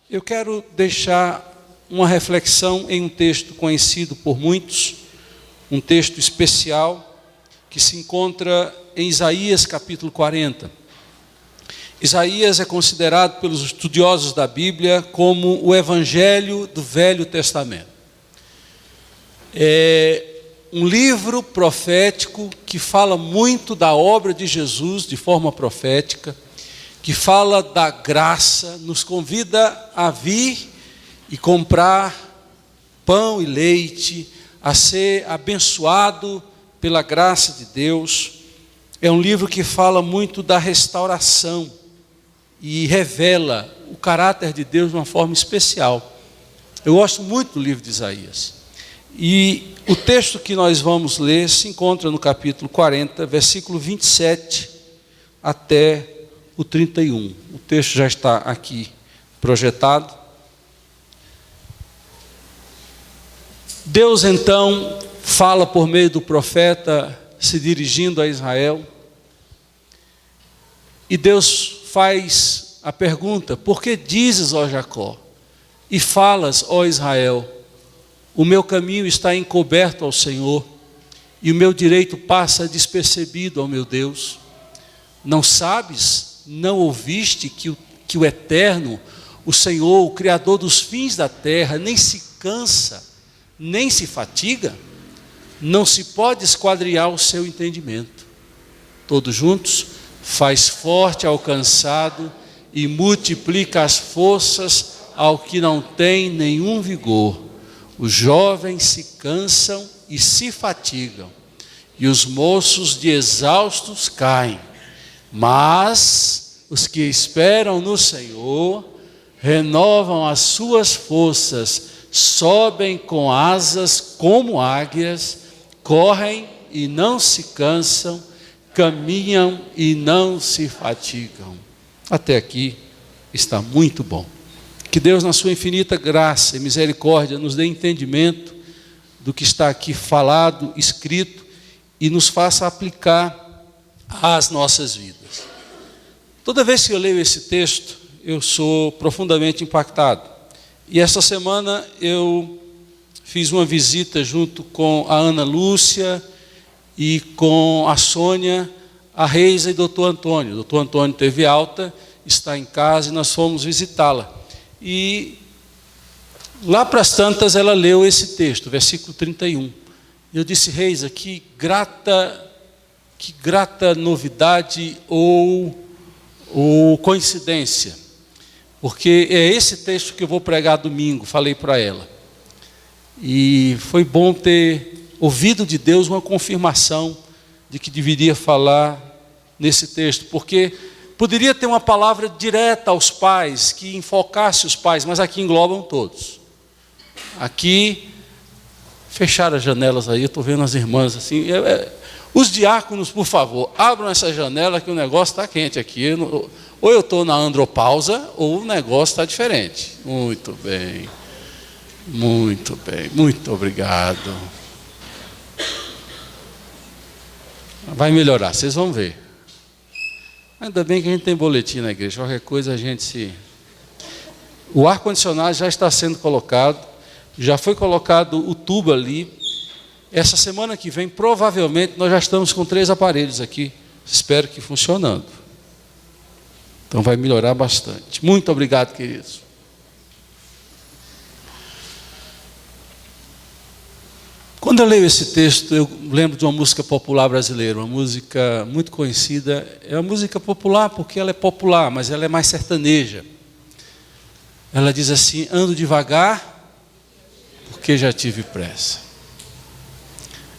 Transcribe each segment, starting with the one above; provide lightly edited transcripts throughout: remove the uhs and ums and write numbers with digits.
Eu quero deixar uma reflexão em um texto conhecido por muitos, um texto especial que se encontra em Isaías capítulo 40. Isaías é considerado pelos estudiosos da Bíblia como o Evangelho do Velho Testamento. É um livro profético que fala muito da obra de Jesus de forma profética, que fala da graça, nos convida a vir e comprar pão e leite, a ser abençoado pela graça de Deus. É um livro que fala muito da restauração e revela o caráter de Deus de uma forma especial. Eu gosto muito do livro de Isaías. E o texto que nós vamos ler se encontra no capítulo 40, versículo 27 até o 31. O texto já está aqui projetado. Deus então fala por meio do profeta se dirigindo a Israel. E Deus faz a pergunta: por que dizes, ó Jacó, e falas, ó Israel, o meu caminho está encoberto ao Senhor, e o meu direito passa despercebido ao meu Deus? Não sabes, não ouviste que o Eterno, o Senhor, o Criador dos fins da terra, nem se cansa, nem se fatiga? Não se pode esquadriar o seu entendimento. Todos juntos: faz forte ao cansado e multiplica as forças ao que não tem nenhum vigor. Os jovens se cansam e se fatigam, e os moços de exaustos caem. Mas os que esperam no Senhor renovam as suas forças, sobem com asas como águias, correm e não se cansam, caminham e não se fatigam. Até aqui está muito bom. Que Deus, na sua infinita graça e misericórdia, nos dê entendimento do que está aqui falado, escrito, e nos faça aplicar às nossas vidas. Toda vez que eu leio esse texto, eu sou profundamente impactado. E esta semana eu fiz uma visita junto com a Ana Lúcia e com a Sônia, a Reisa e doutor Antônio. O doutor Antônio teve alta, está em casa e nós fomos visitá-la. E lá para as tantas ela leu esse texto, versículo 31. Eu disse: Reisa, que grata novidade ou coincidência, porque é esse texto que eu vou pregar domingo, falei para ela. E foi bom ter ouvido de Deus uma confirmação de que deveria falar nesse texto, porque poderia ter uma palavra direta aos pais, que enfocasse os pais, mas aqui englobam todos. Aqui, fecharam as janelas aí, eu estou vendo as irmãs assim. Os diáconos, por favor, abram essa janela que o negócio está quente aqui. Ou eu estou na andropausa, ou o negócio está diferente. Muito bem, muito obrigado. Vai melhorar, vocês vão ver. Ainda bem que a gente tem boletim na igreja, qualquer coisa a gente se... O ar-condicionado já está sendo colocado, já foi colocado o tubo ali. Essa semana que vem, provavelmente, nós já estamos com 3 aparelhos aqui, espero que funcionando. Então vai melhorar bastante. Muito obrigado, queridos. Quando eu leio esse texto, eu lembro de uma música popular brasileira, uma música muito conhecida. É uma música popular porque ela é popular, mas ela é mais sertaneja. Ela diz assim: ando devagar porque já tive pressa.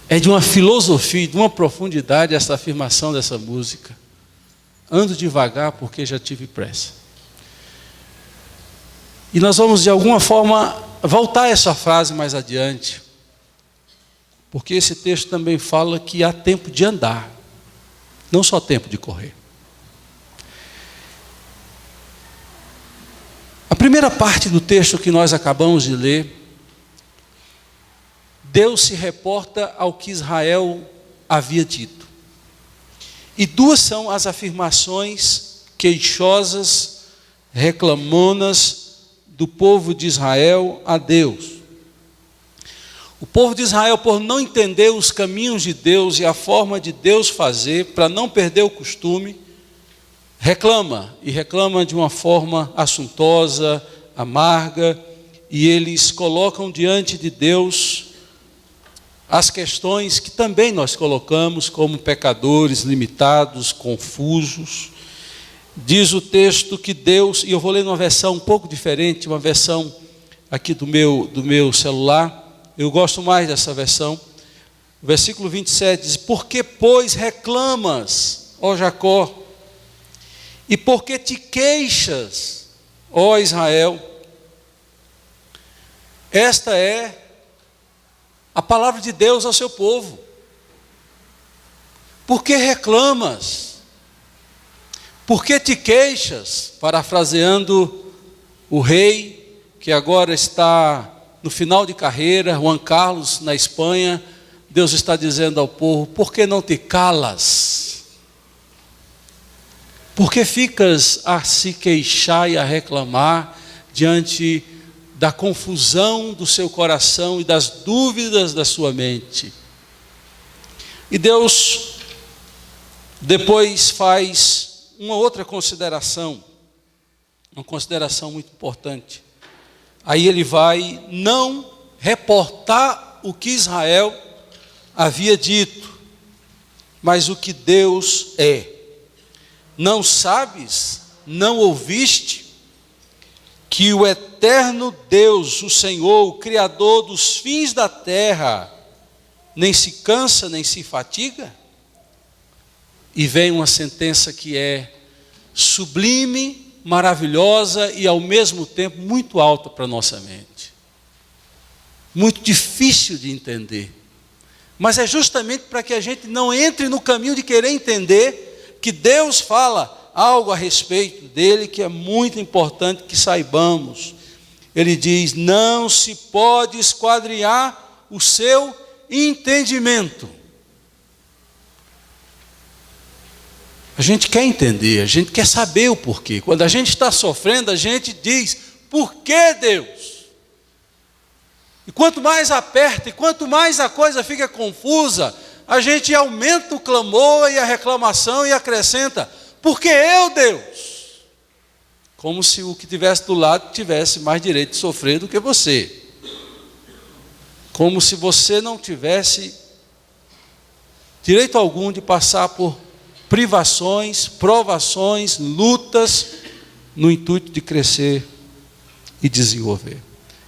É de uma filosofia, de uma profundidade essa afirmação dessa música. Ando devagar porque já tive pressa. E nós vamos de alguma forma voltar a essa frase mais adiante, porque esse texto também fala que há tempo de andar, não só tempo de correr. A primeira parte do texto que nós acabamos de ler, Deus se reporta ao que Israel havia dito. E 2 são as afirmações queixosas, reclamonas do povo de Israel a Deus. O povo de Israel, por não entender os caminhos de Deus e a forma de Deus fazer, para não perder o costume, reclama, e reclama de uma forma assuntosa, amarga, e eles colocam diante de Deus as questões que também nós colocamos como pecadores, limitados, confusos. Diz o texto que Deus, e eu vou ler numa versão um pouco diferente, uma versão aqui do meu celular, eu gosto mais dessa versão. O versículo 27 diz: por que, pois, reclamas, ó Jacó? E por que te queixas, ó Israel? Esta é a palavra de Deus ao seu povo. Por que reclamas? Por que te queixas? Parafraseando o rei, que agora está no final de carreira, Juan Carlos, na Espanha, Deus está dizendo ao povo: por que não te calas? Por que ficas a se queixar e a reclamar diante da confusão do seu coração e das dúvidas da sua mente? E Deus depois faz uma outra consideração, uma consideração muito importante. Aí ele vai não reportar o que Israel havia dito, mas o que Deus é. Não sabes, não ouviste, que o eterno Deus, o Senhor, o Criador dos fins da terra, nem se cansa, nem se fatiga? E vem uma sentença que é sublime, maravilhosa e ao mesmo tempo muito alta para a nossa mente. Muito difícil de entender. Mas é justamente para que a gente não entre no caminho de querer entender que Deus fala algo a respeito dele que é muito importante que saibamos. Ele diz: não se pode esquadrinhar o seu entendimento. A gente quer entender, a gente quer saber o porquê. Quando a gente está sofrendo, a gente diz: por que Deus? E quanto mais aperta, e quanto mais a coisa fica confusa, a gente aumenta o clamor e a reclamação e acrescenta: por que eu, Deus? Como se o que estivesse do lado tivesse mais direito de sofrer do que você. Como se você não tivesse direito algum de passar por privações, provações, lutas, no intuito de crescer e desenvolver.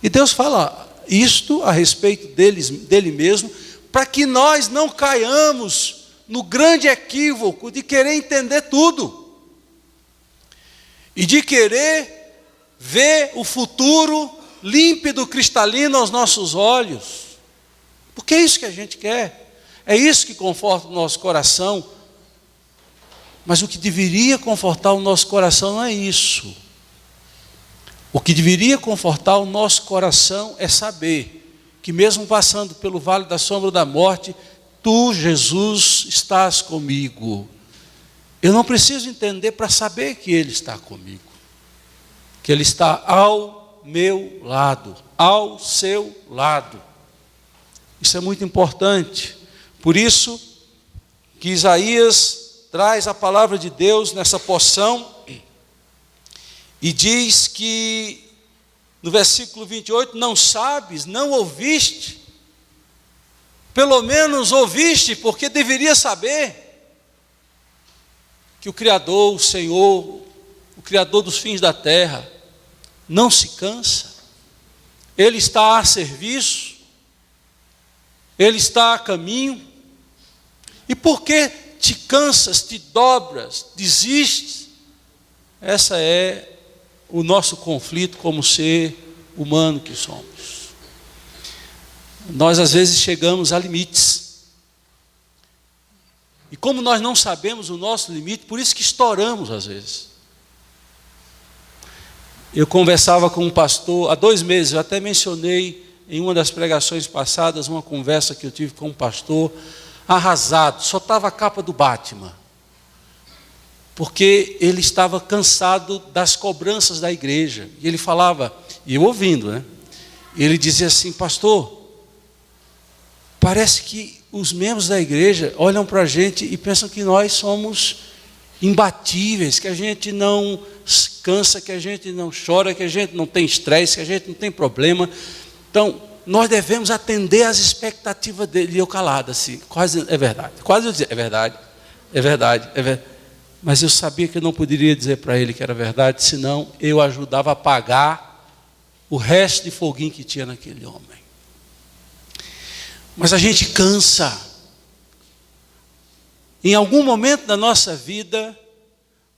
E Deus fala isto a respeito dele mesmo, para que nós não caiamos no grande equívoco de querer entender tudo, e de querer ver o futuro límpido, cristalino aos nossos olhos, porque é isso que a gente quer, é isso que conforta o nosso coração. Mas o que deveria confortar o nosso coração não é isso. O que deveria confortar o nosso coração é saber que mesmo passando pelo vale da sombra da morte, tu, Jesus, estás comigo. Eu não preciso entender para saber que Ele está comigo, que Ele está ao meu lado, ao seu lado. Isso é muito importante. Por isso que Isaías traz a palavra de Deus nessa porção e diz que no versículo 28, não sabes, não ouviste, pelo menos ouviste, porque deveria saber que o Criador, o Senhor, o Criador dos fins da terra, não se cansa, Ele está a serviço, Ele está a caminho. E por que te cansas, te dobras, desistes? Essa é o nosso conflito como ser humano que somos. Nós às vezes chegamos a limites. E como nós não sabemos o nosso limite, por isso que estouramos às vezes. Eu conversava com um pastor há 2 meses, eu até mencionei em uma das pregações passadas, uma conversa que eu tive com um pastor arrasado, só estava a capa do Batman, porque ele estava cansado das cobranças da igreja, e ele falava E eu ouvindo, né? Ele dizia assim: pastor, parece que os membros da igreja olham para a gente e pensam que nós somos imbatíveis, que a gente não cansa, que a gente não chora, que a gente não tem estresse, que a gente não tem problema. Então, nós devemos atender às expectativas dele. E eu calado assim, quase é verdade. Quase eu dizia, é verdade, é verdade, é verdade. Mas eu sabia que eu não poderia dizer para ele que era verdade, senão eu ajudava a apagar o resto de foguinho que tinha naquele homem. Mas a gente cansa. Em algum momento da nossa vida,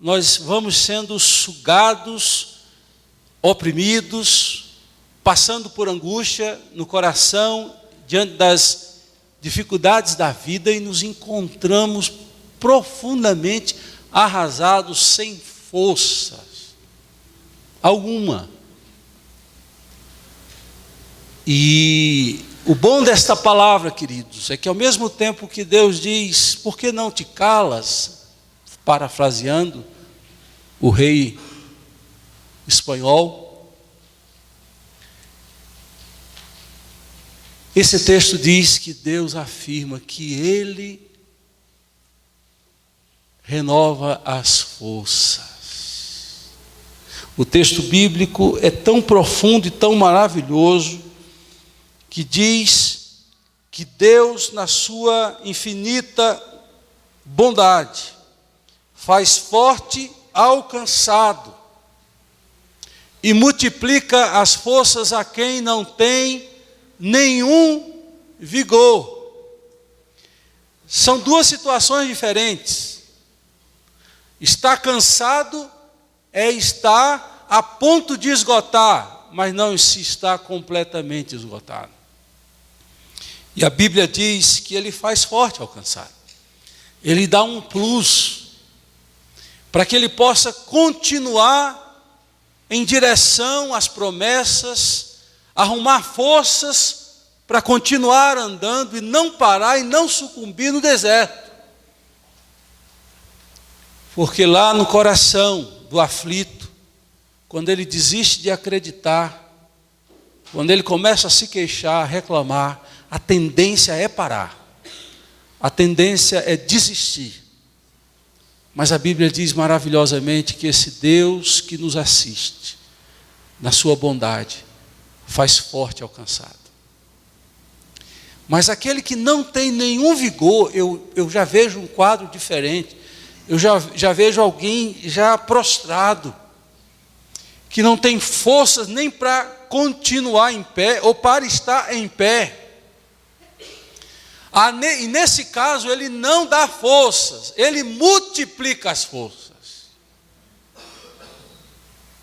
nós vamos sendo sugados, oprimidos, passando por angústia no coração, diante das dificuldades da vida, e nos encontramos profundamente arrasados, sem forças alguma. E o bom desta palavra, queridos, é que ao mesmo tempo que Deus diz: por que não te calas? Parafraseando o rei espanhol, esse texto diz que Deus afirma que Ele renova as forças. O texto bíblico é tão profundo e tão maravilhoso que diz que Deus, na sua infinita bondade, faz forte ao cansado e multiplica as forças a quem não tem nenhum vigor. São duas situações diferentes. Estar cansado é estar a ponto de esgotar, mas não se está completamente esgotado. E a Bíblia diz que Ele faz forte ao cansado. Ele dá um plus para que ele possa continuar em direção às promessas, arrumar forças para continuar andando e não parar e não sucumbir no deserto. Porque lá no coração do aflito, quando ele desiste de acreditar, quando ele começa a se queixar, a reclamar, a tendência é parar, a tendência é desistir. Mas a Bíblia diz maravilhosamente que esse Deus que nos assiste, na sua bondade, faz forte ao cansado. Mas aquele que não tem nenhum vigor, eu já vejo um quadro diferente. Eu já vejo alguém já prostrado, que não tem forças nem para continuar em pé, ou para estar em pé. E nesse caso, ele não dá forças, ele multiplica as forças.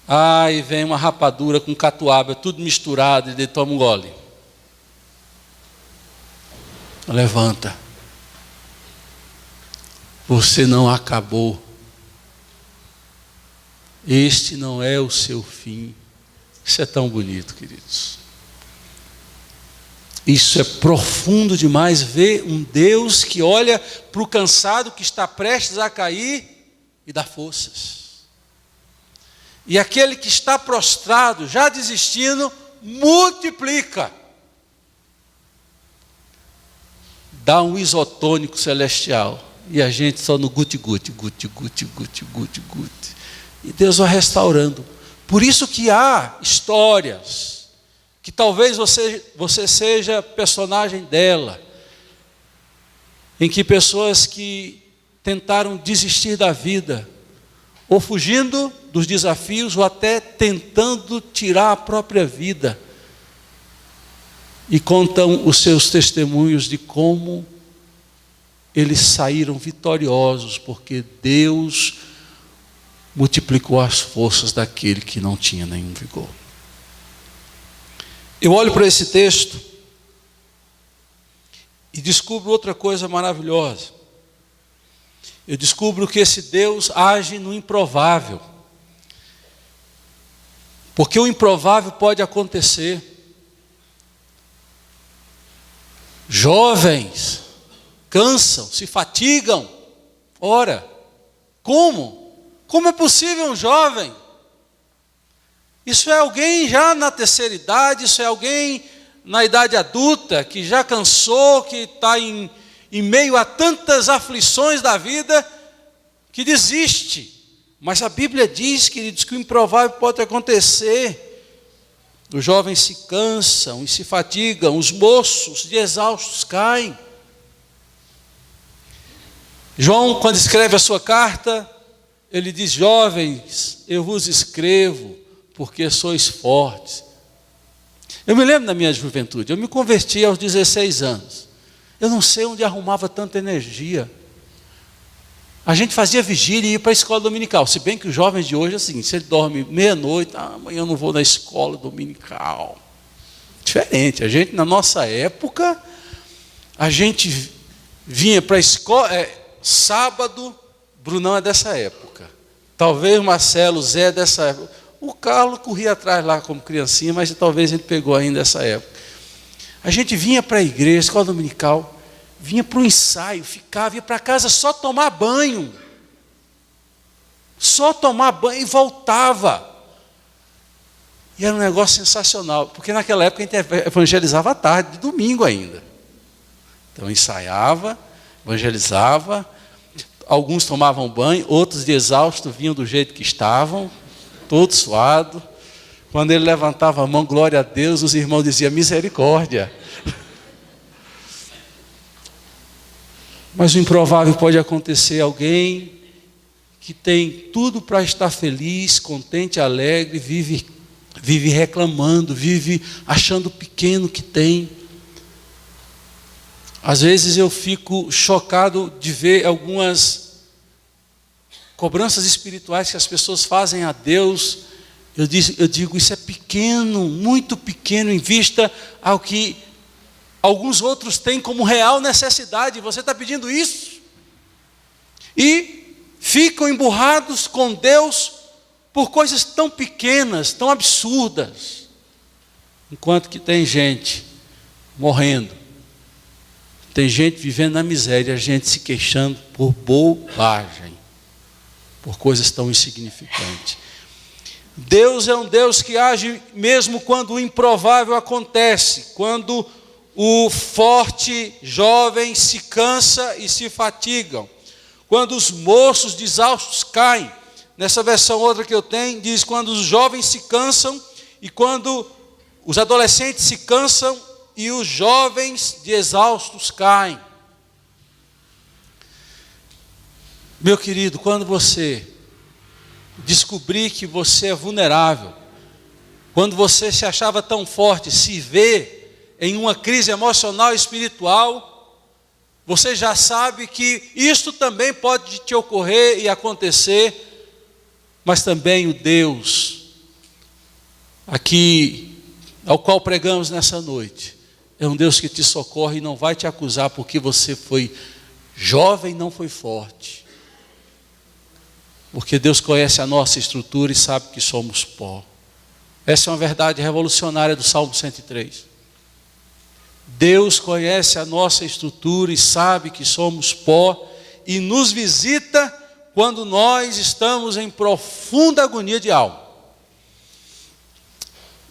Aí vem uma rapadura com catuaba, tudo misturado, e ele toma um gole. Levanta. Você não acabou. Este não é o seu fim. Isso é tão bonito, queridos. Isso é profundo demais, ver um Deus que olha para o cansado que está prestes a cair e dá forças. E aquele que está prostrado, já desistindo, multiplica. Dá um isotônico celestial. E a gente só no guti-guti, guti-guti, guti-guti, guti. E Deus vai restaurando. Por isso que há histórias que talvez você seja personagem dela, em que pessoas que tentaram desistir da vida, ou fugindo dos desafios, ou até tentando tirar a própria vida, e contam os seus testemunhos de como eles saíram vitoriosos, porque Deus multiplicou as forças daquele que não tinha nenhum vigor. Eu olho para esse texto e descubro outra coisa maravilhosa. Eu descubro que esse Deus age no improvável. Porque o improvável pode acontecer. Jovens cansam, se fatigam. Ora, como? Como é possível um jovem Isso é alguém já na terceira idade, isso é alguém na idade adulta, que já cansou, que está em meio a tantas aflições da vida, que desiste. Mas a Bíblia diz, queridos, que o improvável pode acontecer. Os jovens se cansam e se fatigam, os moços de exaustos caem. João, quando escreve a sua carta, ele diz: jovens, eu vos escrevo porque sois fortes. Eu me lembro da minha juventude, eu me converti aos 16 anos. Eu não sei onde arrumava tanta energia. A gente fazia vigília e ia para a escola dominical. Se bem que os jovens de hoje, assim, se ele dorme meia-noite, amanhã eu não vou na escola dominical. Diferente. A gente, na nossa época, a gente vinha para a escola, sábado, Brunão é dessa época. Talvez o Marcelo, Zé é dessa época. O Carlos corria atrás lá como criancinha, mas talvez ele pegou ainda essa época. A gente vinha para a igreja, escola dominical, vinha para o ensaio, ficava, ia para casa só tomar banho. Só tomar banho e voltava. E era um negócio sensacional, porque naquela época a gente evangelizava à tarde, de domingo ainda. Então ensaiava, evangelizava, alguns tomavam banho, outros de exausto vinham do jeito que estavam, todo suado. Quando ele levantava a mão, glória a Deus, os irmãos diziam: misericórdia. Mas o improvável pode acontecer. Alguém que tem tudo para estar feliz, contente, alegre, vive reclamando, vive achando pequeno que tem. Às vezes eu fico chocado de ver algumas cobranças espirituais que as pessoas fazem a Deus. Eu digo, isso é pequeno, muito pequeno em vista ao que alguns outros têm como real necessidade. Você está pedindo isso? E ficam emburrados com Deus por coisas tão pequenas, tão absurdas. Enquanto que tem gente morrendo, tem gente vivendo na miséria, gente se queixando por bobagem, por coisas tão insignificantes. Deus é um Deus que age mesmo quando o improvável acontece, quando o forte jovem se cansa e se fatigam, quando os moços de exaustos caem. Nessa versão outra que eu tenho, diz: quando os jovens se cansam e quando os adolescentes se cansam e os jovens de exaustos caem. Meu querido, quando você descobrir que você é vulnerável, quando você se achava tão forte, se vê em uma crise emocional e espiritual, você já sabe que isto também pode te ocorrer e acontecer, mas também o Deus aqui ao qual pregamos nessa noite é um Deus que te socorre e não vai te acusar porque você foi jovem e não foi forte. Porque Deus conhece a nossa estrutura e sabe que somos pó. Essa é uma verdade revolucionária do Salmo 103. Deus conhece a nossa estrutura e sabe que somos pó e nos visita quando nós estamos em profunda agonia de alma.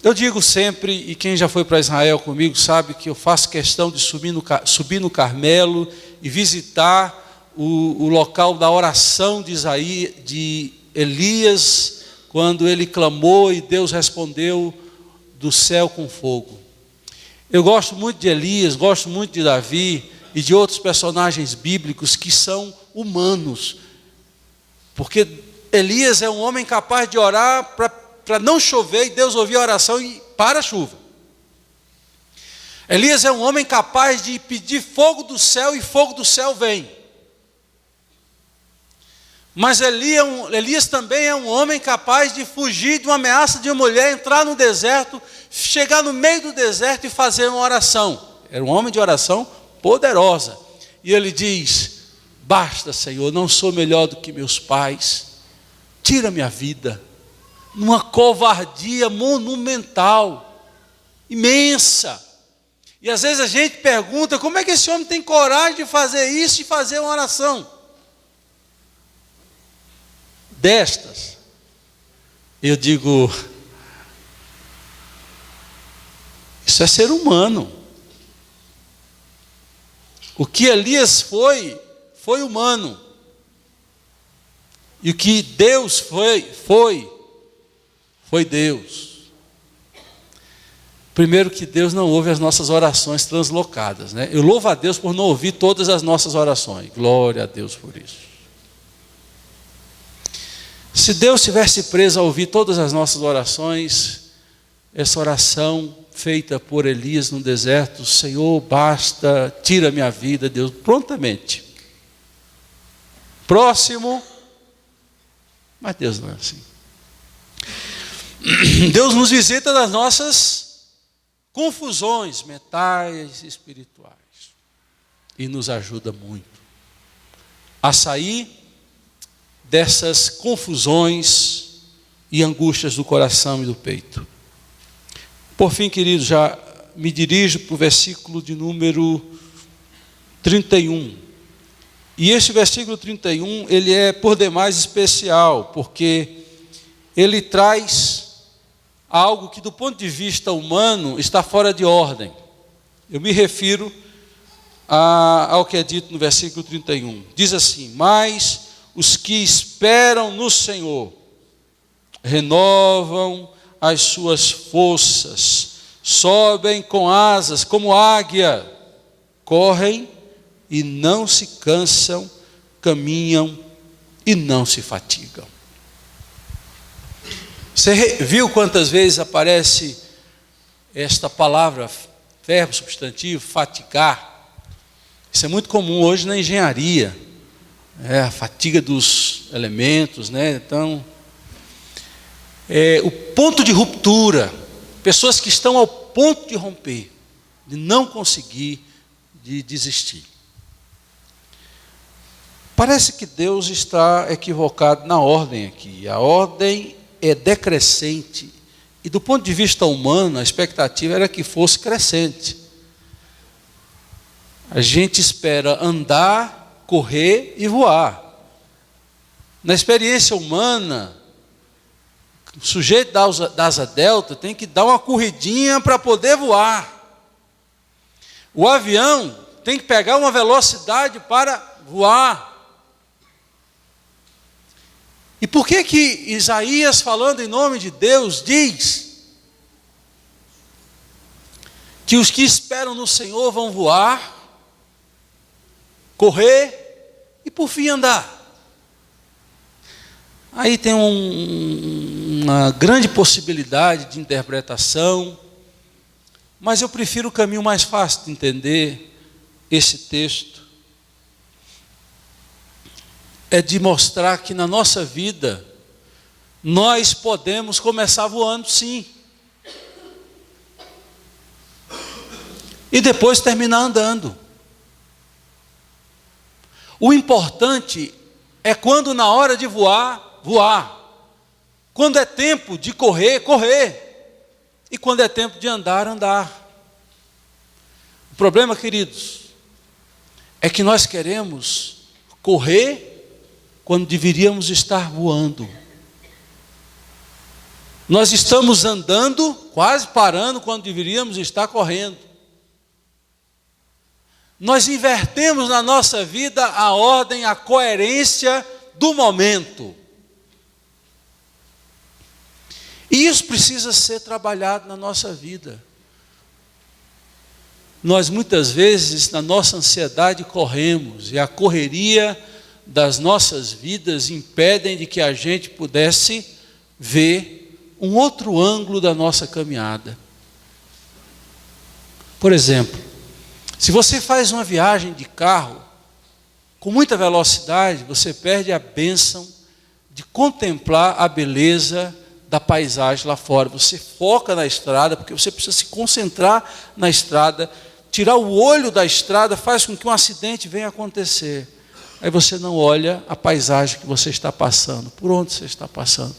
Eu digo sempre, e quem já foi para Israel comigo sabe que eu faço questão de subir no Carmelo e visitar o local da oração de Elias, quando ele clamou e Deus respondeu do céu com fogo. Eu gosto muito de Elias, gosto muito de Davi e de outros personagens bíblicos que são humanos, porque Elias é um homem capaz de orar para não chover e Deus ouvir a oração e para a chuva. Elias é um homem capaz de pedir fogo do céu e fogo do céu vem. Mas Elias também é um homem capaz de fugir de uma ameaça de uma mulher, entrar no deserto, chegar no meio do deserto e fazer uma oração. Era um homem de oração poderosa. E ele diz: basta, Senhor, não sou melhor do que meus pais, tira minha vida. Numa covardia monumental, imensa. E às vezes a gente pergunta: como é que esse homem tem coragem de fazer isso e fazer uma oração destas? Eu digo: Isso é ser humano. O que Elias foi humano. E o que Deus foi Deus. Primeiro que Deus não ouve as nossas orações translocadas, né? Eu louvo a Deus por não ouvir todas as nossas orações. Glória a Deus por isso. Se Deus tivesse preso a ouvir todas as nossas orações, essa oração feita por Elias no deserto, Senhor, basta, tira minha vida, Deus, prontamente. Próximo, mas Deus não é assim. Deus nos visita nas nossas confusões mentais e espirituais e nos ajuda muito a sair dessas confusões e angústias do coração e do peito. Por fim, queridos, já me dirijo para o versículo de número 31. E este versículo 31, ele é por demais especial, porque ele traz algo que do ponto de vista humano está fora de ordem. Eu me refiro ao que é dito no versículo 31. Diz assim: mas os que esperam no Senhor renovam as suas forças, sobem com asas como águia, correm e não se cansam, caminham e não se fatigam. Você viu quantas vezes aparece esta palavra, verbo substantivo, fatigar? Isso é muito comum hoje na engenharia, a fatiga dos elementos, né? Então, o ponto de ruptura, pessoas que estão ao ponto de romper, de não conseguir, de desistir. Parece que Deus está equivocado na ordem aqui. A ordem é decrescente, e do ponto de vista humano, a expectativa era que fosse crescente. A gente espera andar, correr e voar. Na experiência humana, o sujeito da asa delta tem que dar uma corridinha para poder voar. O avião tem que pegar uma velocidade para voar. E por que Isaías, falando em nome de Deus, diz que os que esperam no Senhor vão voar, correr e por fim andar? Aí tem uma grande possibilidade de interpretação, mas eu prefiro o caminho mais fácil de entender esse texto. É de mostrar que na nossa vida, nós podemos começar voando sim. E depois terminar andando. O importante é quando na hora de voar, voar. Quando é tempo de correr, correr. E quando é tempo de andar, andar. O problema, queridos, é que nós queremos correr quando deveríamos estar voando. Nós estamos andando, quase parando, quando deveríamos estar correndo. Nós invertemos na nossa vida a ordem, a coerência do momento. E isso precisa ser trabalhado na nossa vida. Nós muitas vezes, na nossa ansiedade, corremos, e a correria das nossas vidas impedem de que a gente pudesse ver um outro ângulo da nossa caminhada. Por exemplo, se você faz uma viagem de carro com muita velocidade, você perde a bênção de contemplar a beleza da paisagem lá fora. Você foca na estrada, porque você precisa se concentrar na estrada. Tirar o olho da estrada faz com que um acidente venha acontecer. Aí você não olha a paisagem que você está passando, por onde você está passando.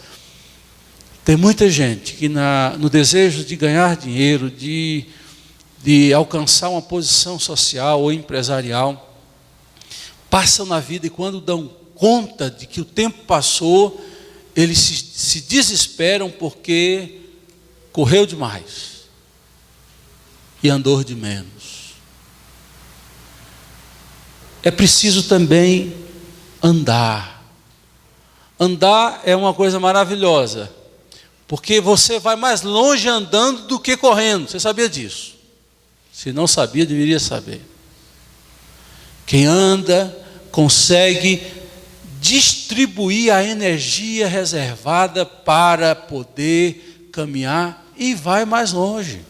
Tem muita gente que no desejo de ganhar dinheiro, de alcançar uma posição social ou empresarial, passam na vida e quando dão conta de que o tempo passou, eles se desesperam porque correu demais. e andor de menos. É preciso também andar. Andar é uma coisa maravilhosa, porque você vai mais longe andando do que correndo. Você sabia disso? Se não sabia, deveria saber. Quem anda consegue distribuir a energia reservada para poder caminhar e vai mais longe.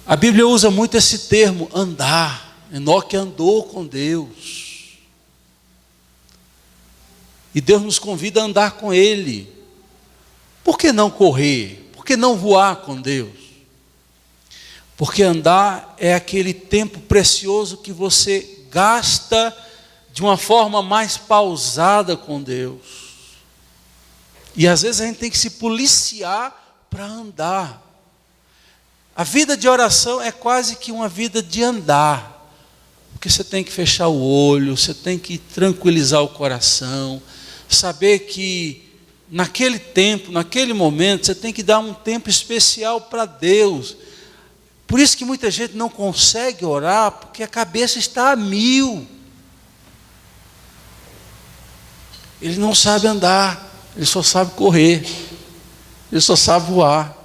A Bíblia usa muito esse termo, andar. Enoque andou com Deus. E Deus nos convida a andar com Ele. Por que não correr? Por que não voar com Deus? Porque andar é aquele tempo precioso que você gasta de uma forma mais pausada com Deus. E às vezes a gente tem que se policiar para andar. A vida de oração é quase que uma vida de andar. Porque você tem que fechar o olho, você tem que tranquilizar o coração, saber que naquele tempo, naquele momento, você tem que dar um tempo especial para Deus. Por isso que muita gente não consegue orar, porque a cabeça está a mil. Ele não sabe andar, ele só sabe correr, ele só sabe voar.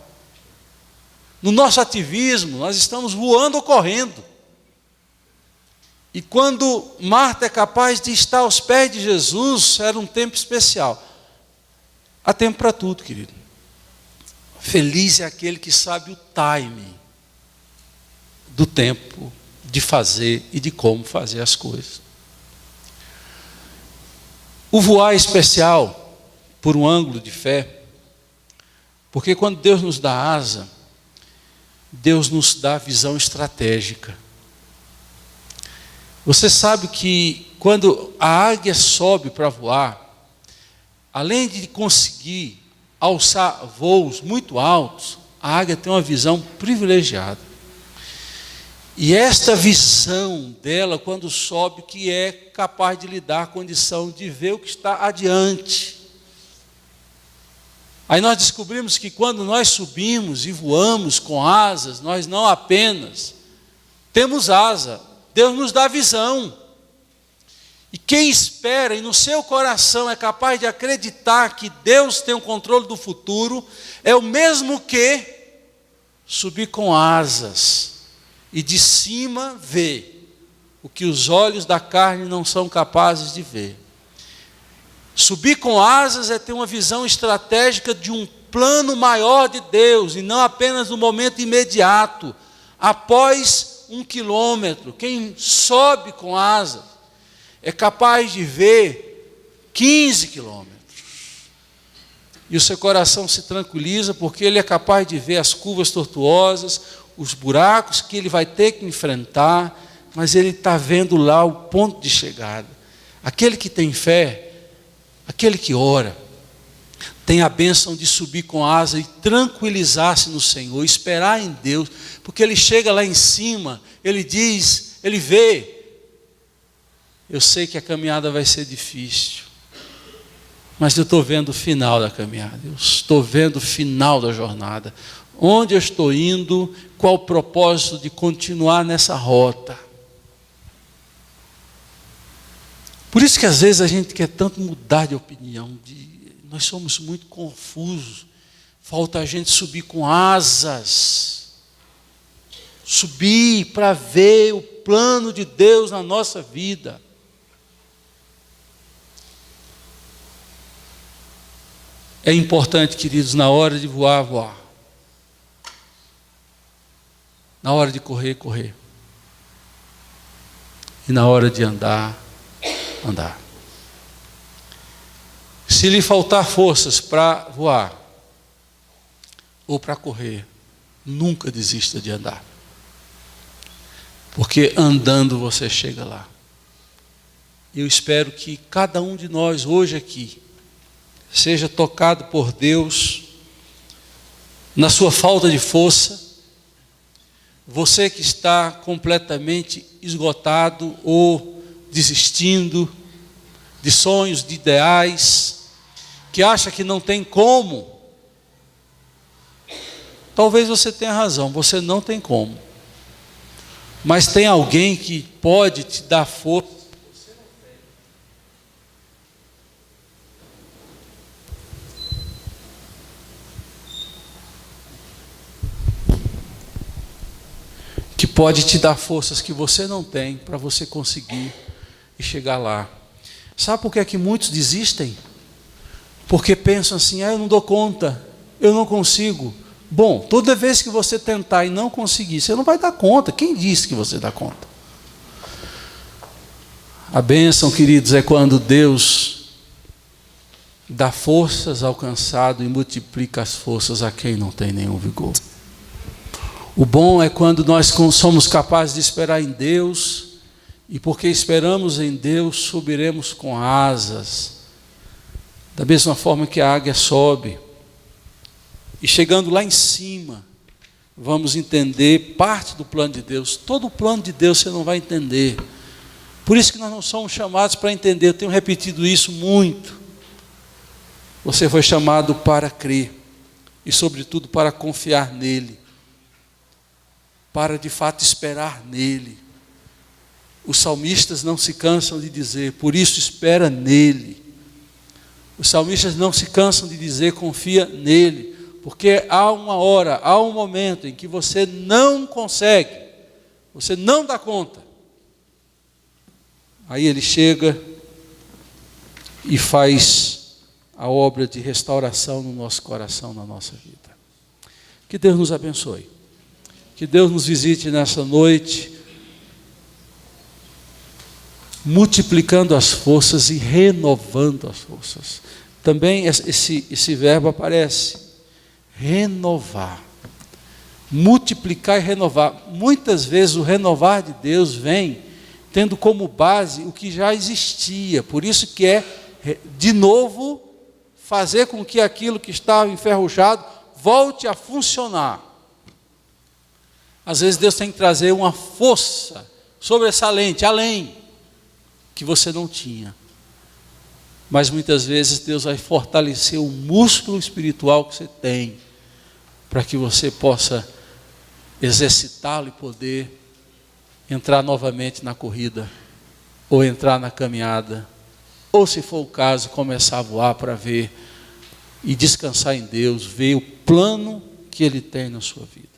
No nosso ativismo, nós estamos voando ou correndo. E quando Marta é capaz de estar aos pés de Jesus, era um tempo especial. Há tempo para tudo, querido. Feliz é aquele que sabe o timing do tempo de fazer e de como fazer as coisas. O voar é especial por um ângulo de fé, porque quando Deus nos dá asa, Deus nos dá visão estratégica. Você sabe que quando a águia sobe para voar, além de conseguir alçar voos muito altos, a águia tem uma visão privilegiada. E esta visão dela, quando sobe, que é capaz de lhe dar a condição de ver o que está adiante. Aí nós descobrimos que quando nós subimos e voamos com asas, nós não apenas temos asa, Deus nos dá visão. E quem espera e no seu coração é capaz de acreditar que Deus tem o controle do futuro, é o mesmo que subir com asas e de cima ver o que os olhos da carne não são capazes de ver. Subir com asas é ter uma visão estratégica de um plano maior de Deus, e não apenas no momento imediato. Após 1 quilômetro, quem sobe com asas é capaz de ver 15 quilômetros. E o seu coração se tranquiliza, porque ele é capaz de ver as curvas tortuosas, os buracos que ele vai ter que enfrentar, mas ele está vendo lá o ponto de chegada. Aquele que tem fé, aquele que ora, tem a bênção de subir com asa e tranquilizar-se no Senhor, esperar em Deus, porque ele chega lá em cima, ele diz, ele vê, eu sei que a caminhada vai ser difícil, mas eu estou vendo o final da caminhada, eu estou vendo o final da jornada, onde eu estou indo, qual o propósito de continuar nessa rota. Por isso que às vezes a gente quer tanto mudar de opinião, nós somos muito confusos, falta a gente subir com asas, subir para ver o plano de Deus na nossa vida. É importante, queridos, na hora de voar, voar. Na hora de correr, correr. E na hora de andar, andar. Se lhe faltar forças para voar ou para correr, nunca desista de andar. Porque andando você chega lá. Eu espero que cada um de nós hoje aqui seja tocado por Deus na sua falta de força. Você que está completamente esgotado ou desistindo de sonhos, de ideais, que acha que não tem como. Talvez você tenha razão, você não tem como. Mas tem alguém que pode te dar força que você não tem. Que pode te dar forças que você não tem para você conseguir e chegar lá. Sabe por que é que muitos desistem? Porque pensam assim, eu não dou conta, eu não consigo. Bom, toda vez que você tentar e não conseguir, você não vai dar conta. Quem disse que você dá conta? A bênção, queridos, é quando Deus dá forças ao cansado e multiplica as forças a quem não tem nenhum vigor. O bom é quando nós somos capazes de esperar em Deus, e porque esperamos em Deus, subiremos com asas, da mesma forma que a águia sobe. E chegando lá em cima, vamos entender parte do plano de Deus. Todo o plano de Deus você não vai entender. Por isso que nós não somos chamados para entender. Eu tenho repetido isso muito. Você foi chamado para crer. E sobretudo para confiar nele. Para de fato esperar nele. Os salmistas não se cansam de dizer, por isso espera nele. Os salmistas não se cansam de dizer, confia nele. Porque há uma hora, há um momento em que você não consegue, você não dá conta. Aí ele chega e faz a obra de restauração no nosso coração, na nossa vida. Que Deus nos abençoe. Que Deus nos visite nessa noite, multiplicando as forças e renovando as forças. Também esse verbo aparece. Renovar, multiplicar e renovar. Muitas vezes o renovar de Deus vem tendo como base o que já existia. Por isso que é, de novo, fazer com que aquilo que estava enferrujado volte a funcionar. Às vezes Deus tem que trazer uma força sobressalente, além, que você não tinha. Mas muitas vezes Deus vai fortalecer o músculo espiritual que você tem, para que você possa exercitá-lo e poder entrar novamente na corrida, ou entrar na caminhada, ou se for o caso, começar a voar para ver e descansar em Deus, ver o plano que Ele tem na sua vida.